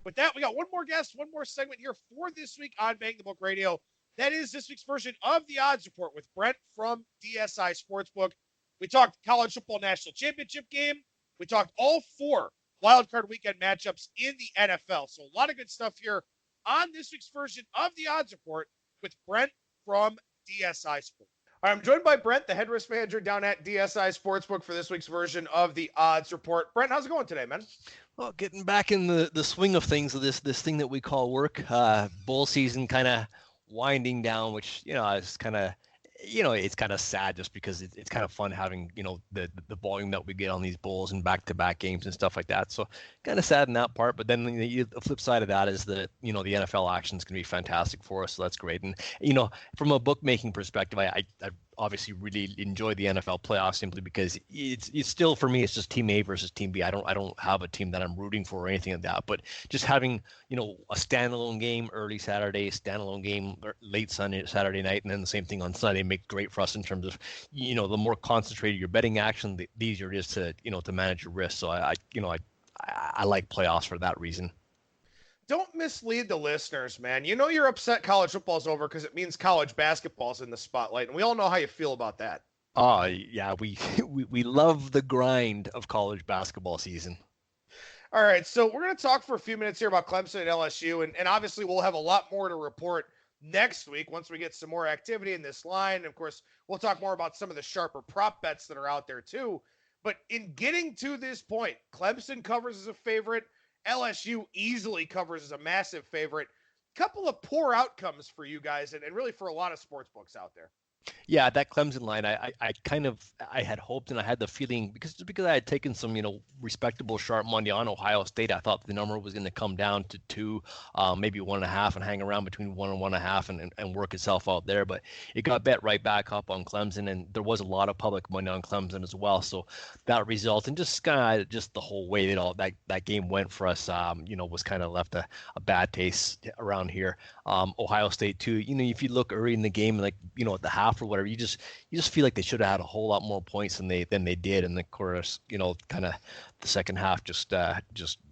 With that, we got one more guest, one more segment here for this week on Bang the Book Radio. That is this week's version of the Odds Report with Brent from DSI Sportsbook. We talked college football national championship game. We talked all 4 wildcard weekend matchups in the NFL. So a lot of good stuff here on this week's version of the Odds Report with Brent from DSI Sportsbook. All right, I'm joined by Brent, the head risk manager down at DSI Sportsbook for this week's version of the Odds Report. Brent, how's it going today, man? Well, getting back in the swing of things of this thing that we call work. Bowl season kind of winding down, which, is kind of, it's kind of sad just because it's kind of fun having, the volume that we get on these bowls and back-to-back games and stuff like that. So kind of sad in that part. But then the flip side of that is that, the NFL action is going to be fantastic for us. So that's great. And, from a bookmaking perspective, I obviously really enjoy the NFL playoffs simply because it's still, for me, it's just team A versus team B. I don't have a team that I'm rooting for or anything like that, but just having, a standalone game early Saturday, standalone game late Saturday night, and then the same thing on Sunday make great for us in terms of, the more concentrated your betting action, the easier it is to, to manage your risk. So I like playoffs for that reason. Don't mislead the listeners, man. You're upset college football's over because it means college basketball's in the spotlight, and we all know how you feel about that. Oh, yeah, we love the grind of college basketball season. All right, so we're going to talk for a few minutes here about Clemson and LSU, and obviously we'll have a lot more to report next week once we get some more activity in this line. And of course, we'll talk more about some of the sharper prop bets that are out there too. But in getting to this point, Clemson covers as a favorite. LSU easily covers as a massive favorite. Couple of poor outcomes for you guys and really for a lot of sports books out there. Yeah, that Clemson line, I had hoped and I had the feeling because I had taken some, respectable sharp money on Ohio State. I thought the number was going to come down to 2, maybe 1.5 and hang around between 1 and 1.5 and work itself out there. But it got bet right back up on Clemson, and there was a lot of public money on Clemson as well. So that result and just kind of just the whole way that game went for us, was kind of left a bad taste around here. Ohio State too. If you look early in the game, like at the half or whatever, you just feel like they should have had a whole lot more points than they did. And of course, kind of the second half just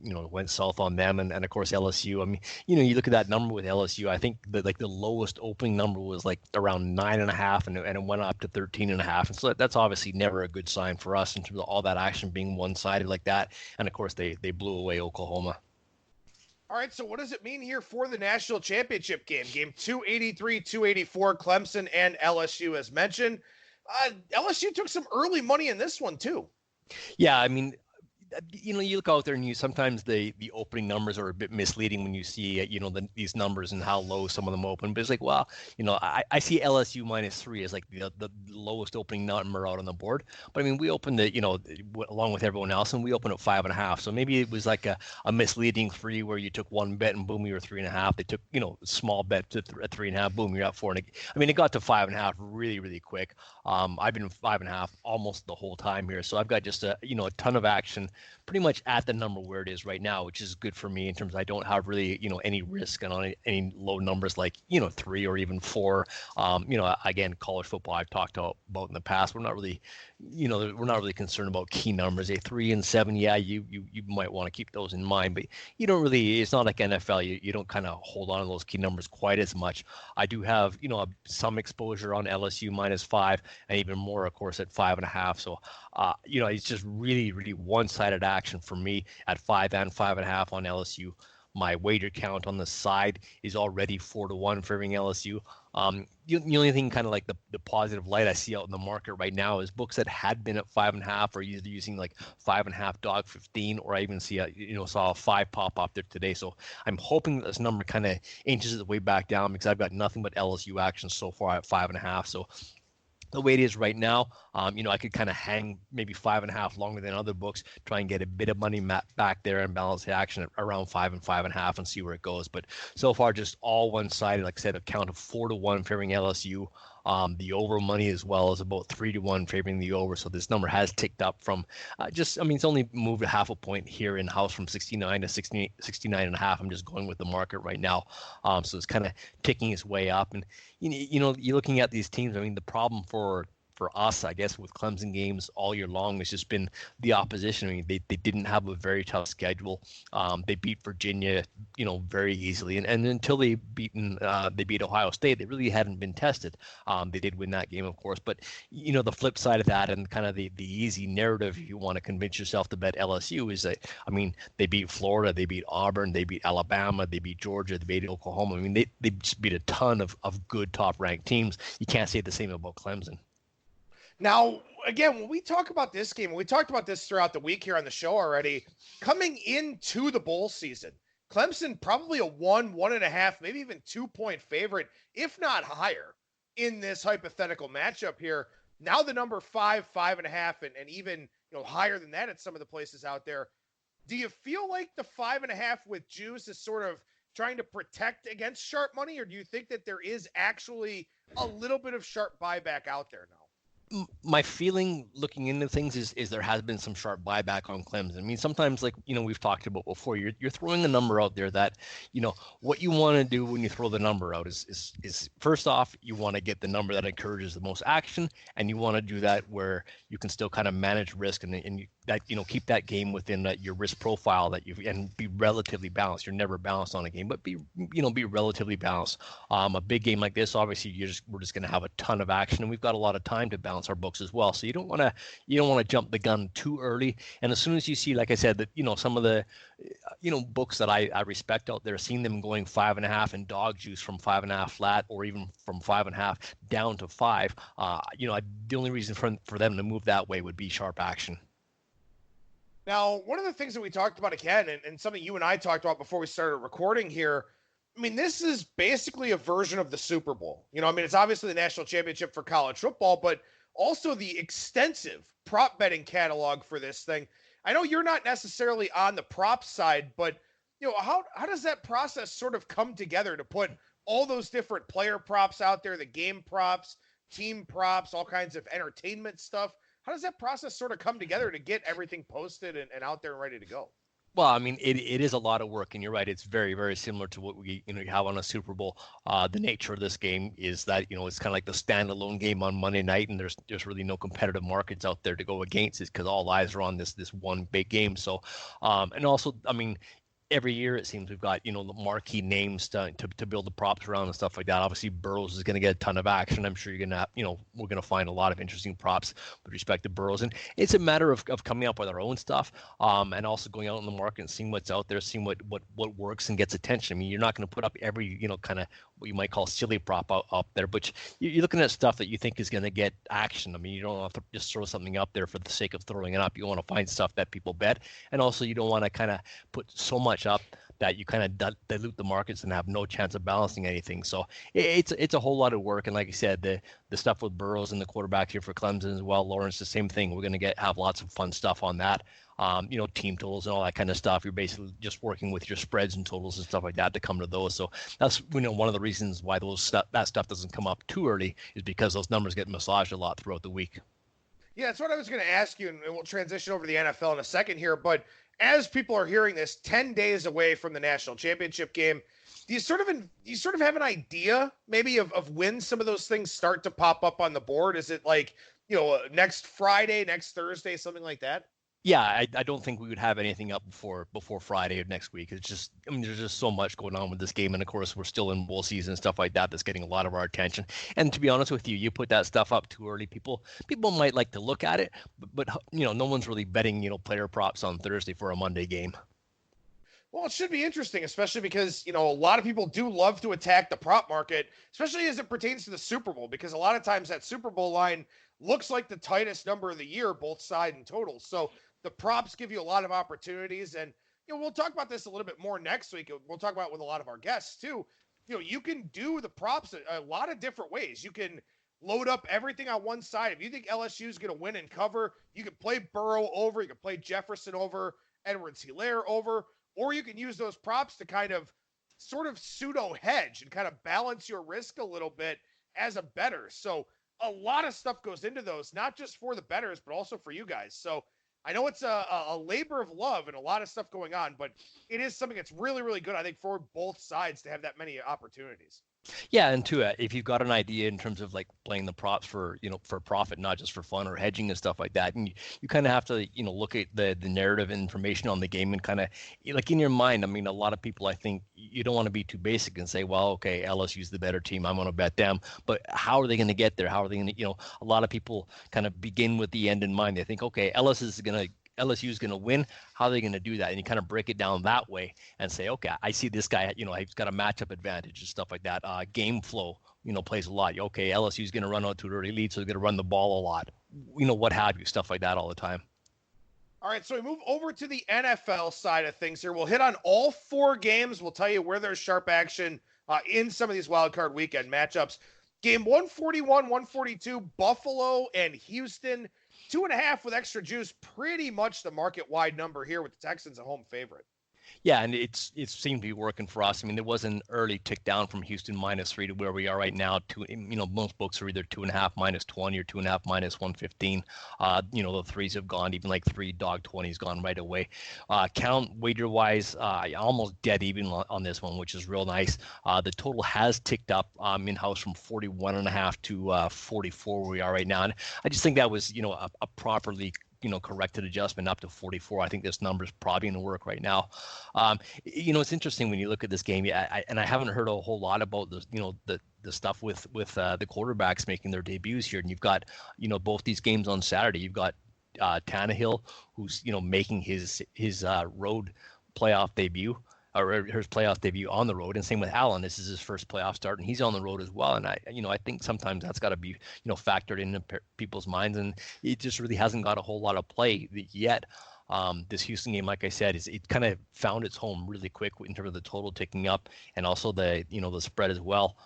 went south on them. And of course LSU. I mean, you look at that number with LSU. I think that the lowest opening number was like around 9.5, and it went up to 13.5. And so that's obviously never a good sign for us in terms of all that action being one-sided like that. And of course they blew away Oklahoma. All right, so what does it mean here for the national championship game? Game 283, 284, Clemson and LSU as mentioned. LSU took some early money in this one too. Yeah, I mean, you look out there and sometimes the opening numbers are a bit misleading when you see, these numbers and how low some of them open. But it's like, well, I see LSU -3 as like the lowest opening number out on the board. But I mean, we opened it, along with everyone else, and we opened at 5.5. So maybe it was like a misleading 3 where you took one bet and boom, you were 3.5. They took, small bet to 3.5, boom, you're at 4. And it got to 5.5 really, really quick. I've been 5.5 almost the whole time here. So I've got just a ton of action pretty much at the number where it is right now, which is good for me in terms of I don't have really, any risk on any low numbers like, 3 or even 4. Again, college football I've talked about in the past. We're not really, concerned about key numbers. A 3 and 7, yeah, you might want to keep those in mind, but you don't really, it's not like NFL. You don't kind of hold on to those key numbers quite as much. I do have, some exposure on LSU -5 and even more, of course, at 5.5. So, it's just really, really one-sided action for me at 5 and 5.5 on LSU. My wager count on the side is already 4-1 favoring LSU. The only thing kind of like the positive light I see out in the market right now is books that had been at 5.5 are either using like 5.5 dog 15, or I even saw a 5 pop up there today. So I'm hoping that this number kind of inches its way back down because I've got nothing but LSU action so far at 5.5. So the way it is right now, I could kind of hang maybe 5.5 longer than other books, try and get a bit of money back there and balance the action at around 5 and 5.5 and see where it goes. But so far, just all one-sided. Like I said, a count of 4-1 favoring LSU. The over money as well is about 3-1 favoring the over. So this number has ticked up from it's only moved a half a point here in house from 69 to 69.5. I'm just going with the market right now. So it's kind of ticking its way up. And, you're looking at these teams. I mean, the problem for for us, I guess, with Clemson games all year long has just been the opposition. I mean, they didn't have a very tough schedule. They beat Virginia, very easily, and until they beat Ohio State, they really hadn't been tested. They did win that game, of course, but the flip side of that, and kind of the easy narrative, if you want to convince yourself to bet LSU, is that, I mean, they beat Florida, they beat Auburn, they beat Alabama, they beat Georgia, they beat Oklahoma. I mean, they just beat a ton of good top-ranked teams. You can't say the same about Clemson. Now, again, when we talk about this game, we talked about this throughout the week here on the show already, coming into the bowl season, Clemson probably a 1.5, maybe even 2-point favorite, if not higher, in this hypothetical matchup here. Now the number 5, 5.5, and even higher than that at some of the places out there. Do you feel like the 5.5 with juice is sort of trying to protect against sharp money, or do you think that there is actually a little bit of sharp buyback out there now? My feeling looking into things is there has been some sharp buyback on Clemson. I mean, sometimes, like, we've talked about before, you're throwing a number out there that, what you want to do when you throw the number out is first off, you want to get the number that encourages the most action, and you want to do that where you can still kind of manage risk and keep that game within your risk profile and be relatively balanced. You're never balanced on a game, but be relatively balanced. A big game like this, obviously, we're just going to have a ton of action, and we've got a lot of time to balance our books as well. So you don't want to jump the gun too early. And as soon as you see, like I said, that some of the books that I respect out there, seeing them going 5.5 and dog juice from 5.5 flat, or even from 5.5 down to 5. The only reason for them to move that way would be sharp action. Now, one of the things that we talked about again, and something you and I talked about before we started recording here, I mean, this is basically a version of the Super Bowl. It's obviously the national championship for college football, but also the extensive prop betting catalog for this thing. I know you're not necessarily on the prop side, but how does that process sort of come together to put all those different player props out there, the game props, team props, all kinds of entertainment stuff? How does that process sort of come together to get everything posted and out there and ready to go? Well, I mean, it is a lot of work, and you're right. It's very, very similar to what we have on a Super Bowl. The nature of this game is that it's kind of like the standalone game on Monday night, and there's really no competitive markets out there to go against it because all eyes are on this one big game. So, and also, I mean, every year it seems we've got the marquee names to build the props around and stuff like that. Obviously, Burrows is going to get a ton of action. I'm sure you're going to we're going to find a lot of interesting props with respect to Burrows, and it's a matter of coming up with our own stuff, and also going out in the market and seeing what's out there, seeing what works and gets attention. I mean, you're not going to put up every kind of what you might call silly prop up there, but you're looking at stuff that you think is going to get action. I mean, you don't have to just throw something up there for the sake of throwing it up. You want to find stuff that people bet, and also you don't want to kind of put so much up that you kind of dilute the markets and have no chance of balancing anything. So it's a whole lot of work. And like I said, the stuff with Burrows and the quarterback here for Clemson as well, Lawrence, the same thing. We're going to have lots of fun stuff on that. Team totals and all that kind of stuff. You're basically just working with your spreads and totals and stuff like that to come to those. So that's one of the reasons why that stuff doesn't come up too early is because those numbers get massaged a lot throughout the week. Yeah, that's what I was going to ask you, and we'll transition over to the NFL in a second here. But as people are hearing this, 10 days away from the national championship game, do you sort of have an idea maybe of when some of those things start to pop up on the board? Is it like next Friday, next Thursday, something like that? Yeah, I don't think we would have anything up before Friday of next week. It's just, I mean, there's just so much going on with this game, and of course we're still in bowl season and stuff like that. That's getting a lot of our attention. And to be honest with you, you put that stuff up too early, people might like to look at it, but no one's really betting player props on Thursday for a Monday game. Well, it should be interesting, especially because, a lot of people do love to attack the prop market, especially as it pertains to the Super Bowl, because a lot of times that Super Bowl line looks like the tightest number of the year, both side and total. So the props give you a lot of opportunities. And, we'll talk about this a little bit more next week. We'll talk about it with a lot of our guests too. You can do the props a lot of different ways. You can load up everything on one side. If you think LSU is going to win and cover, you can play Burrow over, you can play Jefferson over, Edwards-Helaire over, or you can use those props to kind of sort of pseudo hedge and kind of balance your risk a little bit as a bettor. So a lot of stuff goes into those, not just for the bettors, but also for you guys. So I know it's a labor of love and a lot of stuff going on, but it is something that's really, really good, I think, for both sides to have that many opportunities. Yeah, and too, if you've got an idea in terms of like playing the props for for profit, not just for fun or hedging and stuff like that, and you kind of have to look at the narrative information on the game and kind of like in your mind. I mean, a lot of people, I think you don't want to be too basic and say, well, okay, LSU's the better team, I'm going to bet them, but how are they going to get there? How are they going to a lot of people kind of begin with the end in mind. They think, okay, LSU is going to win. How are they going to do that? And you kind of break it down that way and say, okay, I see this guy, he's got a matchup advantage and stuff like that. Game flow, plays a lot. Okay, LSU is going to run out to an early lead, so they're going to run the ball a lot. What have you, stuff like that all the time. All right, so we move over to the NFL side of things here. We'll hit on all 4 games. We'll tell you where there's sharp action in some of these wild card weekend matchups. Game 141, 142, Buffalo and Houston. 2.5 with extra juice, pretty much the market-wide number here with the Texans a home favorite. Yeah, and it seemed to be working for us. I mean, there was an early tick down from Houston -3 to where we are right now. Most books are either 2.5 -20 or 2.5 -115. The threes have gone, even like 3 dog 20s gone right away. Count wager wise, almost dead even on this one, which is real nice. The total has ticked up in house from 41.5 to 44 where we are right now, and I just think that was a properly corrected adjustment up to 44. I think this number is probably going to work right now. It's interesting when you look at this game. I haven't heard a whole lot about the stuff with the quarterbacks making their debuts here. And you've got both these games on Saturday. You've got Tannehill, who's making his road playoff debut. Or his playoff debut on the road, and same with Allen. This is his first playoff start, and he's on the road as well. And I think sometimes that's got to be factored into people's minds, and it just really hasn't got a whole lot of play yet. This Houston game, like I said, it kind of found its home really quick in terms of the total ticking up, and also the spread as well.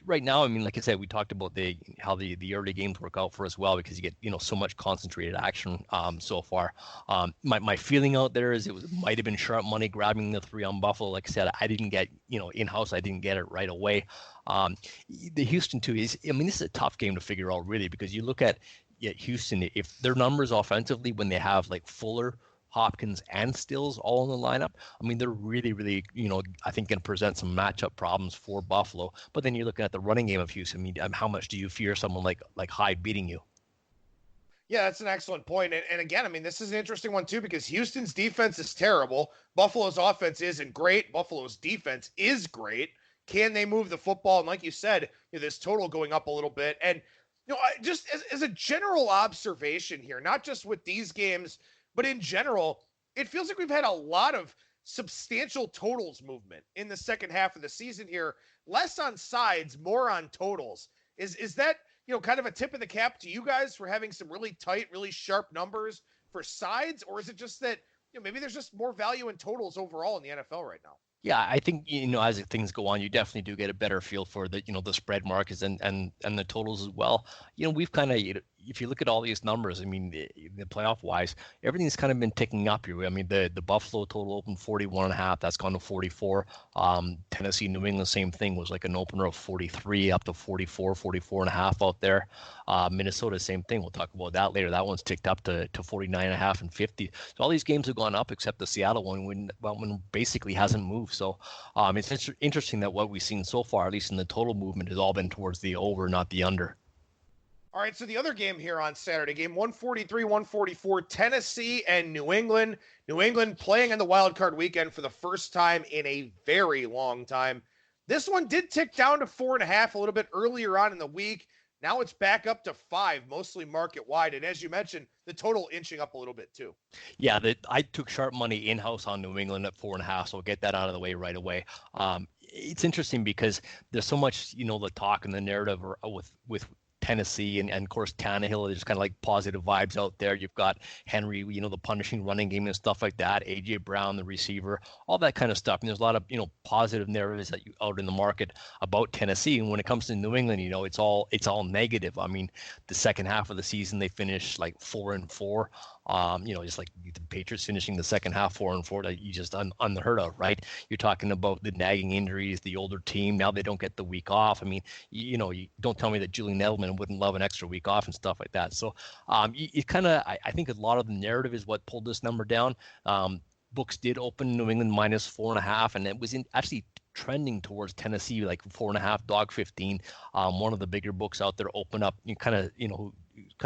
Right now, I mean, like I said, we talked about how the early games work out for us well because you get so much concentrated action so far. My feeling out there is might have been sharp money grabbing the 3 on Buffalo. Like I said, I didn't get in house. I didn't get it right away. The Houston too this is a tough game to figure out really because you look at Houston, if their numbers offensively when they have like Fuller, Hopkins, and Stills all in the lineup, I mean, they're really, really, I think can present some matchup problems for Buffalo. But then you're looking at the running game of Houston. I mean, how much do you fear someone like Hyde beating you? Yeah, that's an excellent point. And again, I mean, this is an interesting one too because Houston's defense is terrible. Buffalo's offense isn't great. Buffalo's defense is great. Can they move the football? And like you said, this total going up a little bit. And, just as a general observation here, not just with these games, but in general, it feels like we've had a lot of substantial totals movement in the second half of the season here. Less on sides, more on totals. Is that, kind of a tip of the cap to you guys for having some really tight, really sharp numbers for sides? Or is it just that, maybe there's just more value in totals overall in the NFL right now? Yeah, I think as things go on, you definitely do get a better feel for the the spread markets and the totals as well. We've kind of if you look at all these numbers, I mean, the playoff wise, everything's kind of been ticking up here. I mean, the Buffalo total opened 41.5, that's gone to 44. Tennessee, New England, same thing, was like an opener of 43 up to 44, 44.5 out there. Minnesota, same thing. We'll talk about that later. That one's ticked up to 49.5 and 50. So all these games have gone up except the Seattle one when basically hasn't moved. So it's interesting that what we've seen so far, at least in the total movement, has all been towards the over, not the under. All right, so the other game here on Saturday, game 143, 144, Tennessee and New England. New England playing in the wild card weekend for the first time in a very long time. This one did tick down to 4.5 a little bit earlier on in the week. Now it's back up to 5, mostly market wide. And as you mentioned, the total inching up a little bit too. Yeah, I took sharp money in-house on New England at 4.5, so we'll get that out of the way right away. It's interesting because there's so much, the talk and the narrative with Tennessee and of course Tannehill. There's kind of like positive vibes out there. You've got Henry, the punishing running game and stuff like that. AJ Brown, the receiver, all that kind of stuff. And there's a lot of positive narratives that you out in the market about Tennessee. And when it comes to New England, it's all negative. I mean, the second half of the season they finished like 4-4. Just like the Patriots finishing the second half 4-4, that you just unheard of, right? You're talking about the nagging injuries, the older team. Now they don't get the week off. I mean, you don't tell me that Julian Edelman wouldn't love an extra week off and stuff like that. So it kind of, I think a lot of the narrative is what pulled this number down. Books did open New England -4.5, and it was actually trending towards Tennessee, like 4.5, dog 15. One of the bigger books out there open up, kind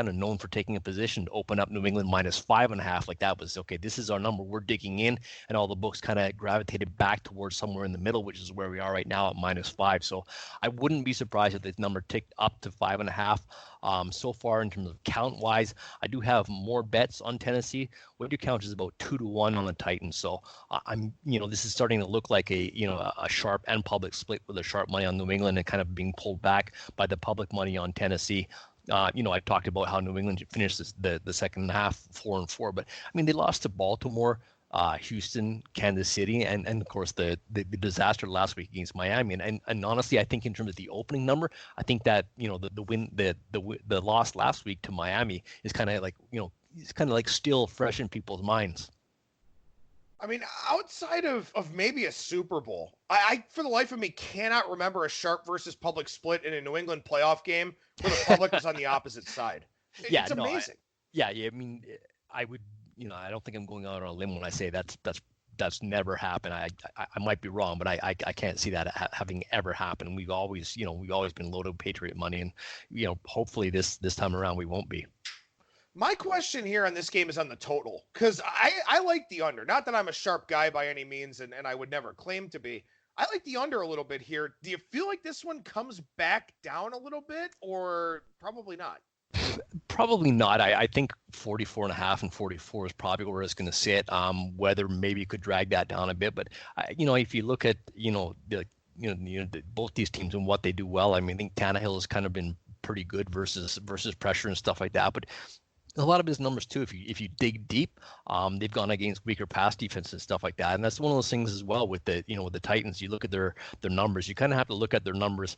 of known for taking a position to open up New England -5.5. Like that was, okay, this is our number. We're digging in, and all the books kind of gravitated back towards somewhere in the middle, which is where we are right now at -5. So I wouldn't be surprised if this number ticked up to 5.5. So far, in terms of count wise, I do have more bets on Tennessee. What you count is about 2-1 on the Titans. So this is starting to look like a sharp and public split with a sharp money on New England and kind of being pulled back by the public money on Tennessee. I talked about how New England finished the second half 4-4, but I mean, they lost to Baltimore, Houston, Kansas City, and of course the disaster last week against Miami. And honestly, I think in terms of the opening number, I think that the loss last week to Miami is kind of like still fresh in people's minds. I mean, outside of maybe a Super Bowl, I for the life of me cannot remember a sharp versus public split in a New England playoff game where the public was on the opposite side. It's amazing. I mean, I would, I don't think I'm going out on a limb when I say that's never happened. I might be wrong, but I can't see that having ever happened. We've always been loaded Patriot money, and hopefully this time around we won't be. My question here on this game is on the total, because I like the under. Not that I'm a sharp guy by any means, and I would never claim to be. I like the under a little bit here. Do you feel like this one comes back down a little bit, or probably not? Probably not. I think 44.5 and 44 is probably where it's going to sit. Weather maybe could drag that down a bit, but if you look at both these teams and what they do well, I mean, I think Tannehill has kind of been pretty good versus pressure and stuff like that, but a lot of his numbers too, if you dig deep, they've gone against weaker pass defense and stuff like that, and that's one of those things as well with the Titans. You look at their numbers. You kind of have to look at their numbers,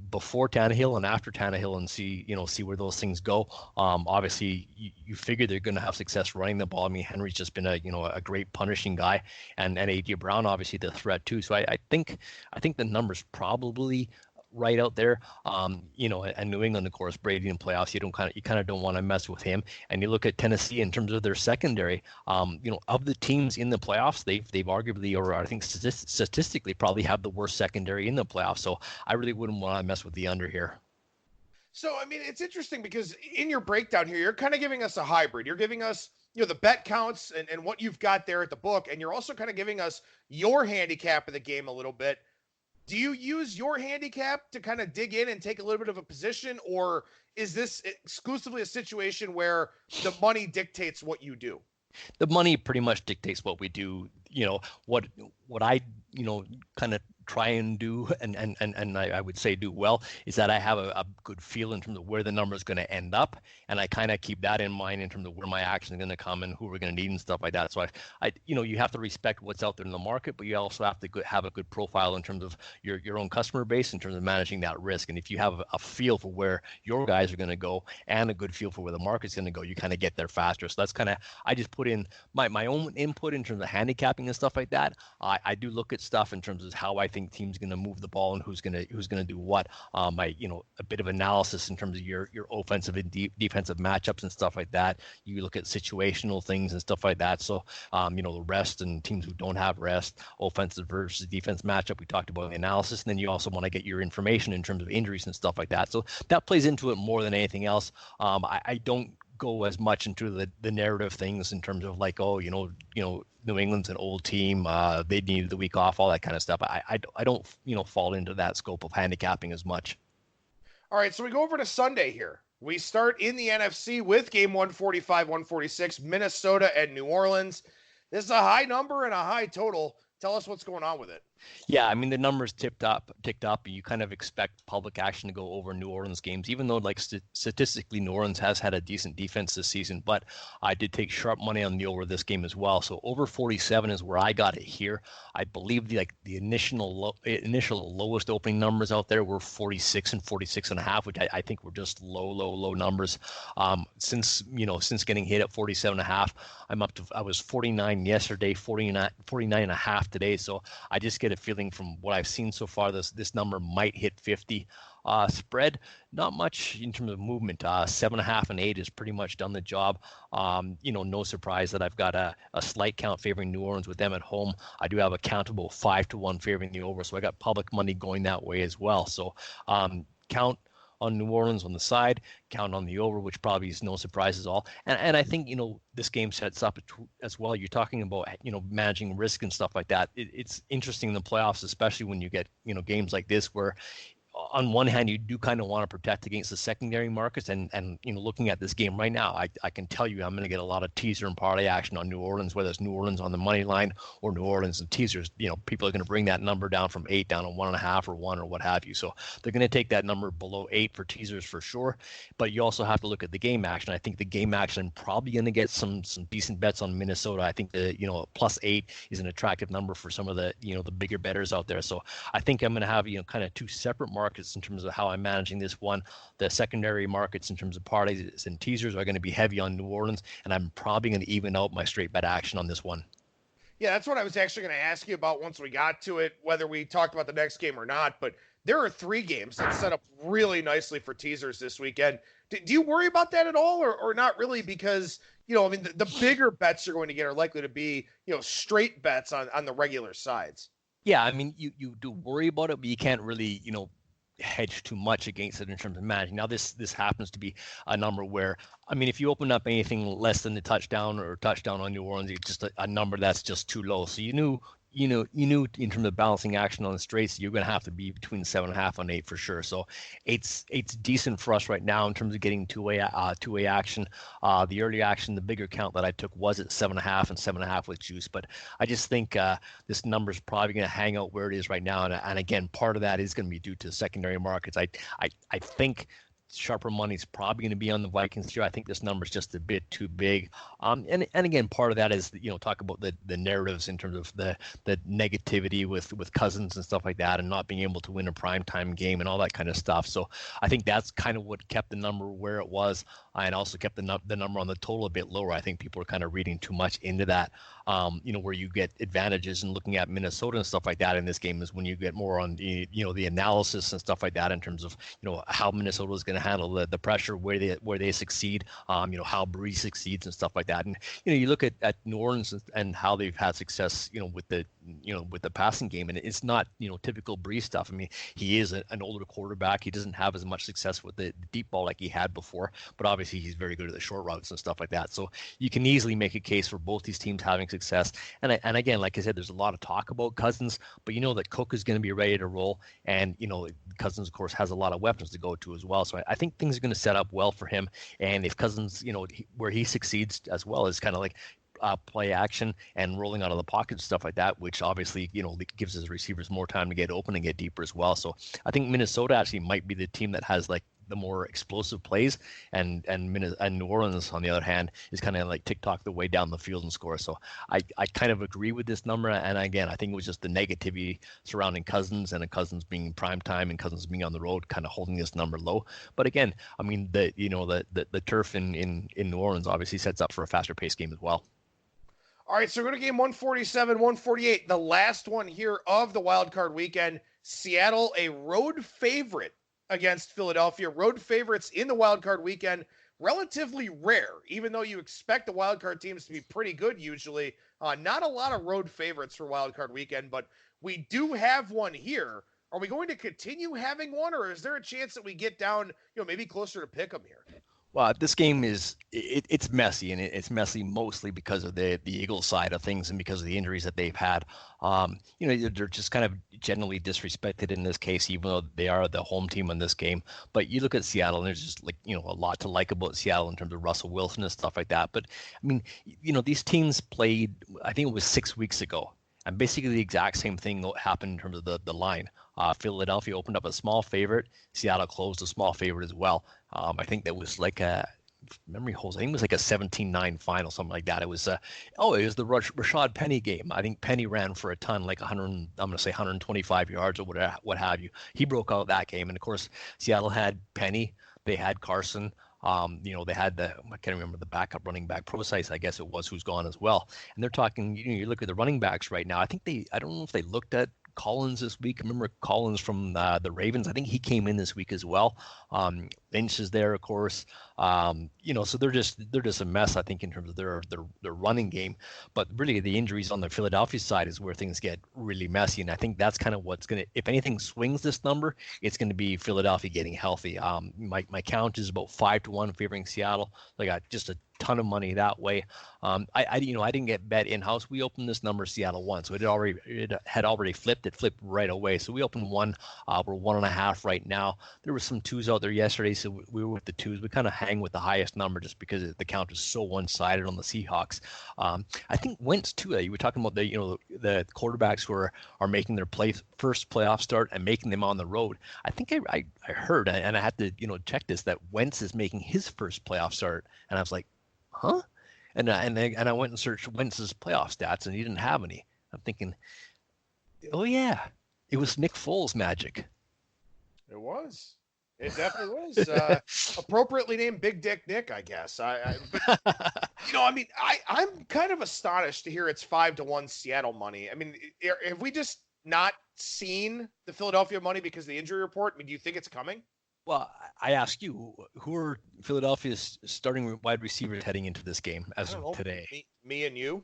before Tannehill and after Tannehill, and see where those things go. Obviously, you figure they're going to have success running the ball. I mean, Henry's just been a great punishing guy, and A.J. Brown obviously the threat too. So I think the numbers probably right out there, and New England, of course, Brady in playoffs, you kind of don't want to mess with him. And you look at Tennessee in terms of their secondary, of the teams in the playoffs, they've arguably, or I think statistically, probably have the worst secondary in the playoffs. So I really wouldn't want to mess with the under here. So I mean, it's interesting because in your breakdown here, you're kind of giving us a hybrid. You're giving us the bet counts and what you've got there at the book, and you're also kind of giving us your handicap of the game a little bit. Do you use your handicap to kind of dig in and take a little bit of a position, or is this exclusively a situation where the money dictates what you do? The money pretty much dictates what we do. What I kind of try and do, and I would say do well, is that I have a good feel in terms of where the number is going to end up, and I kind of keep that in mind in terms of where my action is going to come and who we're going to need and stuff like that. So I you have to respect what's out there in the market, but you also have to have a good profile in terms of your own customer base in terms of managing that risk. And if you have a feel for where your guys are going to go and a good feel for where the market's going to go, you kind of get there faster. So that's kind of, I just put in my own input in terms of handicapping and stuff like that. I do look at stuff in terms of how I think teams going to move the ball and who's going to do what. A bit of analysis in terms of your offensive and defensive matchups and stuff like that. You look at situational things and stuff like that. So the rest and teams who don't have rest, offensive versus defense matchup. We talked about the analysis, and then you also want to get your information in terms of injuries and stuff like that. So that plays into it more than anything else. I don't go as much into the narrative things in terms of like, New England's an old team, they needed the week off, all that kind of stuff. I don't fall into that scope of handicapping as much. All right, so we go over to Sunday here. We start in the NFC with game 145, 146, Minnesota and New Orleans. This is a high number and a high total. Tell us what's going on with it. Yeah, I mean, the numbers ticked up, and you kind of expect public action to go over New Orleans games, even though statistically New Orleans has had a decent defense this season. But I did take sharp money on the over this game as well. So over 47 is where I got it here. I believe the initial lowest opening numbers out there were 46 and 46.5, which I think were just low numbers. Since getting hit at 47.5, I'm up to, I was 49 yesterday, 49.5 today. So I just get a feeling from what I've seen so far, this number might hit 50. Spread, not much in terms of movement. 7.5 and 8 has pretty much done the job. No surprise that I've got a slight count favoring New Orleans with them at home. I do have a countable 5-1 favoring the over, so I got public money going that way as well. So count on New Orleans on the side, count on the over, which probably is no surprise at all. And I think, this game sets up as well. You're talking about, managing risk and stuff like that. It's interesting in the playoffs, especially when you get, games like this where on one hand, you do kind of want to protect against the secondary markets, and looking at this game right now, I can tell you I'm going to get a lot of teaser and parlay action on New Orleans, whether it's New Orleans on the money line or New Orleans and teasers. People are going to bring that number down from 8 down to 1.5 or 1 or what have you. So they're going to take that number below 8 for teasers for sure. But you also have to look at the game action. I think the game action probably going to get some decent bets on Minnesota. I think the +8 is an attractive number for some of the the bigger bettors out there. So I think I'm going to have kind of two separate markets in terms of how I'm managing this one. The secondary markets in terms of parlays and teasers are going to be heavy on New Orleans, and I'm probably going to even out my straight bet action on this one. Yeah, that's what I was actually going to ask you about once we got to it, whether we talked about the next game or not. But there are 3 games that set up really nicely for teasers this weekend. Do you worry about that at all, or not really? Because, the bigger bets you're going to get are likely to be, straight bets on the regular sides. Yeah, I mean, you do worry about it, but you can't really, hedge too much against it in terms of managing. Now, this happens to be a number where, if you open up anything less than the touchdown on New Orleans, it's just a number that's just too low. So you knew in terms of balancing action on the straights, you're going to have to be between 7.5 and 8 for sure. So it's decent for us right now in terms of getting two-way action. The early action, the bigger count that I took was at 7.5 and 7.5 with juice. But I just think this number is probably going to hang out where it is right now. And again, part of that is going to be due to secondary markets. I think sharper money is probably going to be on the Vikings here. I think this number is just a bit too big. And again, part of that is, talk about the narratives in terms of the negativity with Cousins and stuff like that, and not being able to win a primetime game and all that kind of stuff. So I think that's kind of what kept the number where it was, and also kept the number on the total a bit lower. I think people are kind of reading too much into that. Where you get advantages and looking at Minnesota and stuff like that in this game is when you get more on the analysis and stuff like that in terms of how Minnesota is going to handle the pressure, where they succeed, how Brees succeeds and stuff like that. And you look at New Orleans and how they've had success with the passing game, and it's not typical Brees stuff. He is an older quarterback. He doesn't have as much success with the deep ball like he had before, but obviously he's very good at the short routes and stuff like that. So you can easily make a case for both these teams having success. And again, like I said, there's a lot of talk about Cousins, but that Cook is going to be ready to roll, and Cousins of course has a lot of weapons to go to as well. So I think things are going to set up well for him. And if Cousins, where he succeeds as well is kind of like play action and rolling out of the pocket and stuff like that, which obviously gives his receivers more time to get open and get deeper as well. So I think Minnesota actually might be the team that has like the more explosive plays, and New Orleans on the other hand is kind of like TikTok the way down the field and score. So I kind of agree with this number, and again I think it was just the negativity surrounding Cousins and Cousins being prime time and Cousins being on the road kind of holding this number low. But again, the turf in New Orleans obviously sets up for a faster paced game as well. All right, so we're going to game 147, 148, the last one here of the wild card weekend. Seattle, a road favorite against Philadelphia. Road favorites in the wild card weekend, relatively rare, even though you expect the wild card teams to be pretty good usually. Not a lot of road favorites for wild card weekend, but we do have one here. Are we going to continue having one, or is there a chance that we get down, maybe closer to pick 'em here? Well, this game it's messy, and it's messy mostly because of the Eagles side of things and because of the injuries that they've had. They're just kind of generally disrespected in this case, even though they are the home team in this game. But you look at Seattle, and there's just a lot to like about Seattle in terms of Russell Wilson and stuff like that. But these teams played, I think it was 6 weeks ago. And basically the exact same thing happened in terms of the line. Philadelphia opened up a small favorite. Seattle closed a small favorite as well. I think that was like memory holds. I think it was like a 17-9 final, something like that. It was the Rashad Penny game. I think Penny ran for a ton, like 125 yards or what have you. He broke out that game, and of course Seattle had Penny. They had Carson. They had I can't remember the backup running back, Procise, I guess it was, who's gone as well. And they're talking, you look at the running backs right now. I don't know if they looked at Collins this week. Remember Collins from the Ravens? I think he came in this week as well. Lynch is there, of course. So they're just a mess, I think, in terms of their running game. But really, the injuries on the Philadelphia side is where things get really messy. And I think that's kind of what's going to, if anything swings this number, it's going to be Philadelphia getting healthy. My count is about 5-1 favoring Seattle. They got just a ton of money that way. I didn't get bet in house. We opened this number Seattle won, so it had already flipped. It flipped right away. So we opened one. We're 1.5 right now. There were some twos out there yesterday, so we were with the twos. We kind of hang with the highest number just because the count is so one-sided on the Seahawks. I think Wentz too. You were talking about the quarterbacks who are making their first playoff start and making them on the road. I think I heard, and I had to check this, that Wentz is making his first playoff start, and I was like, huh? And I went and searched Wentz's playoff stats, and he didn't have any. I'm thinking, oh yeah, it was Nick Foles magic. It was. It definitely was. Appropriately named Big Dick Nick, I guess. I'm kind of astonished to hear it's 5-1 Seattle money. I mean, have we just not seen the Philadelphia money because of the injury report? I mean, do you think it's coming? Well, I ask you, who are Philadelphia's starting wide receivers heading into this game as of today? Me and you.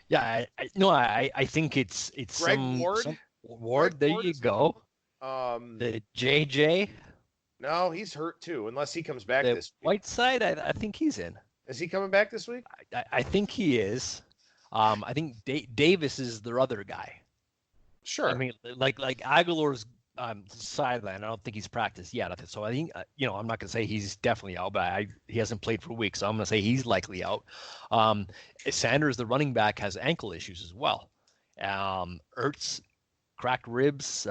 Yeah, I think it's Greg Ward. Ward, there you go. The JJ. No, he's hurt too, unless he comes back this week. Whiteside, I think he's in. Is he coming back this week? I think he is. I think Davis is their other guy. Sure. I mean, like Aguilar's sideline. I don't think he's practiced yet. So I think, I'm not going to say he's definitely out, but he hasn't played for weeks. So I'm going to say he's likely out. Sanders, the running back, has ankle issues as well. Ertz, cracked ribs,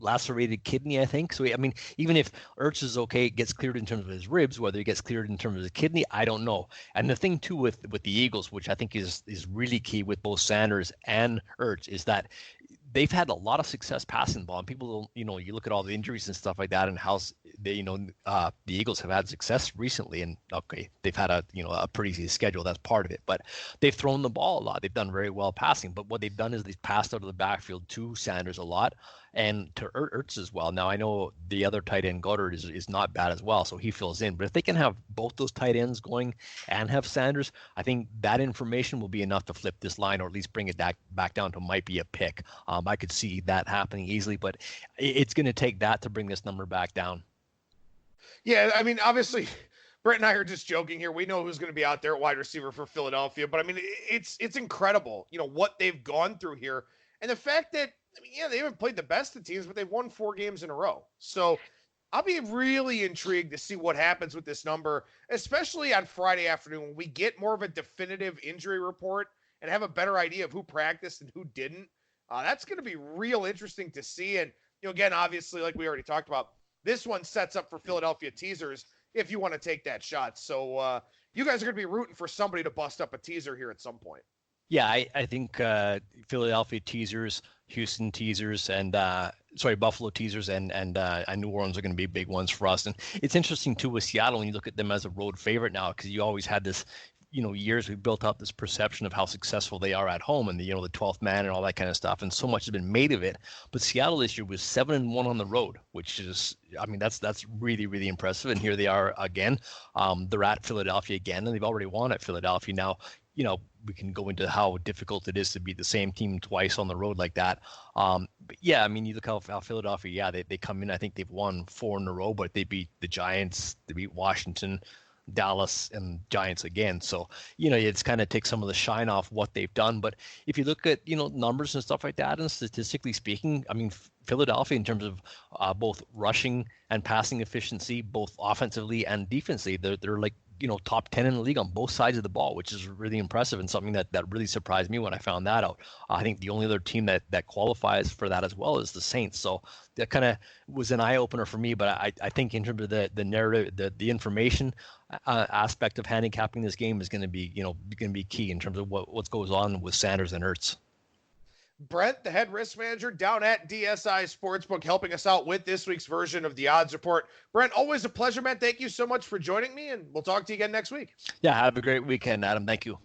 lacerated kidney, I think. So, I mean, even if Ertz is okay, gets cleared in terms of his ribs, whether he gets cleared in terms of his kidney, I don't know. And the thing, too, with the Eagles, which I think is really key with both Sanders and Ertz, is that they've had a lot of success passing the ball. And people, you look at all the injuries and stuff like that, and how they, the Eagles have had success recently. And okay, they've had a pretty easy schedule. That's part of it. But they've thrown the ball a lot. They've done very well passing. But what they've done is they've passed out of the backfield to Sanders a lot and to Ertz as well. Now I know the other tight end Goddard is not bad as well, so he fills in. But if they can have both those tight ends going and have Sanders, I think that information will be enough to flip this line, or at least bring it back down to might be a pick. I could see that happening easily, but it's going to take that to bring this number back down. Yeah, I mean, obviously, Brent and I are just joking here. We know who's going to be out there at wide receiver for Philadelphia, but I mean, it's incredible, what they've gone through here, and the fact that, they haven't played the best of teams, but they've won 4 games in a row. So I'll be really intrigued to see what happens with this number, especially on Friday afternoon when we get more of a definitive injury report and have a better idea of who practiced and who didn't. That's going to be real interesting to see. And, again, obviously, like we already talked about, this one sets up for Philadelphia teasers if you want to take that shot. So you guys are going to be rooting for somebody to bust up a teaser here at some point. Yeah, I think Philadelphia teasers, Houston teasers, and Buffalo teasers, and New Orleans are going to be big ones for us. And it's interesting too with Seattle when you look at them as a road favorite now, because you always had this, years we built up this perception of how successful they are at home, and the 12th man and all that kind of stuff, and so much has been made of it. But Seattle this year was 7-1 on the road, which is, that's really, really impressive. And here they are again. They're at Philadelphia again, and they've already won at Philadelphia. Now, we can go into how difficult it is to beat the same team twice on the road like that. But yeah, you look how Philadelphia, they come in, I think they've won 4 in a row, but they beat the Giants, they beat Washington, Dallas, and Giants again. So, it's kind of take some of the shine off what they've done. But if you look at, numbers and stuff like that, and statistically speaking, Philadelphia, in terms of both rushing and passing efficiency, both offensively and defensively, they're like, top 10 in the league on both sides of the ball, which is really impressive, and something that really surprised me when I found that out. I think the only other team that qualifies for that as well is the Saints. So that kind of was an eye opener for me. But I think in terms of the narrative, the information aspect of handicapping this game is going to be key in terms of what goes on with Sanders and Ertz. Brent, the head risk manager down at DSI Sportsbook, helping us out with this week's version of the odds report. Brent, always a pleasure, man. Thank you so much for joining me, and we'll talk to you again next week. Yeah, have a great weekend, Adam. Thank you.